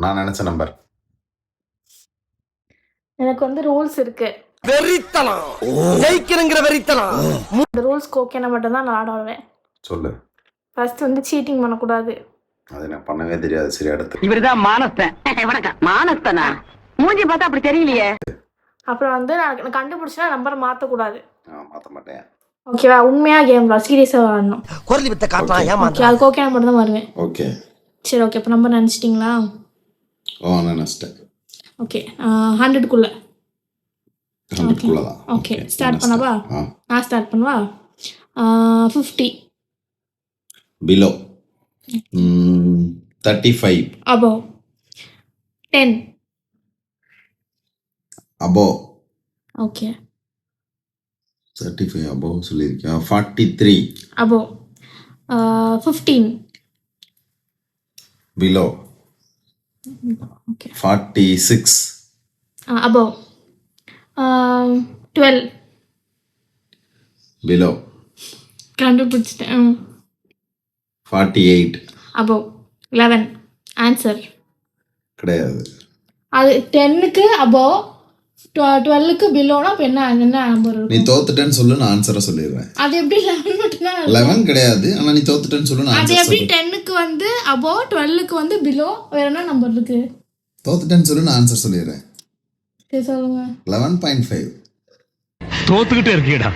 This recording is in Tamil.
நான் நினைச்ச நம்பர். எனக்கு வந்து ரூல்ஸ் இருக்கு. வெறித்தனம் ஜெயிக்கிறங்கிற வெறித்தனம். இந்த ரூல்ஸ்க்கு ஓகேனா மட்டும் தான் நான் ஆடுவேன். சொல்லு. ஃபர்ஸ்ட் வந்து சீட்டிங் பண்ணக்கூடாது. அது எனக்கு பண்ணவே தெரியாது. சரி அடுத்து. இவர்தான் மானஸ்தன். வணக்கம். மானஸ்தனா? மூஞ்சி பார்த்தா அப்படி தெரியலையே. அப்புறம் வந்து நான் கண்டுபிடிச்சா நம்பரை மாற்றக்கூடாது. மாற்ற மாட்டேன். ஓகேவா? உண்மையா கேம் சீரியஸாக விளாடணும். குரலி வித்த காட்டலாம் ஓகே, ஏமாத்தா. அதுக்கு ஓகேனா மட்டும் தான் வருவேன். ஓகே. சரி ஓகே, அப்போ நம்பர் நினச்சிட்டிங்களா? நினச்சிட்டேன். ஓகே, 100க்குள்ள. 100க்குள்ள தான். ஓகே, ஸ்டார்ட் பண்ணவா? நான் ஸ்டார்ட் பண்ணவா? 50. Below. 35. above. 10. above. Okay. 35 above சொல்லியிருக்கேன். 43. above. 15. below. Okay. 46. above. 12. below. கண்டுபிடிச்சிட்டேன். 48. above. 11. ஆன்சர் கிடையாது. அது 10க்கு above, 12க்கு பிலோனா அப்போ என்ன நம்பர் நீ இருக்கும்? தோத்துட்டேன்னு சொல்லு, நான் ஆன்சரை சொல்லிடுவேன். அது எப்படி 11 மட்டும் தான்? 11 கிடையாது. ஆனால் நீ தோத்துட்டேன்னு சொல்லு, நான் அது ஆன்சர் எப்படி சொல்றேன். 10க்கு வந்து above, 12க்கு வந்து பிலோ, வேற என்ன நம்பர் இருக்கு? தோத்துட்டேன்னு சொல்லு, நான் ஆன்சர் சொல்லிடுறேன். சரி சொல்லுங்க. 11.5. தோத்துக்கிட்டே இருக்கீடா.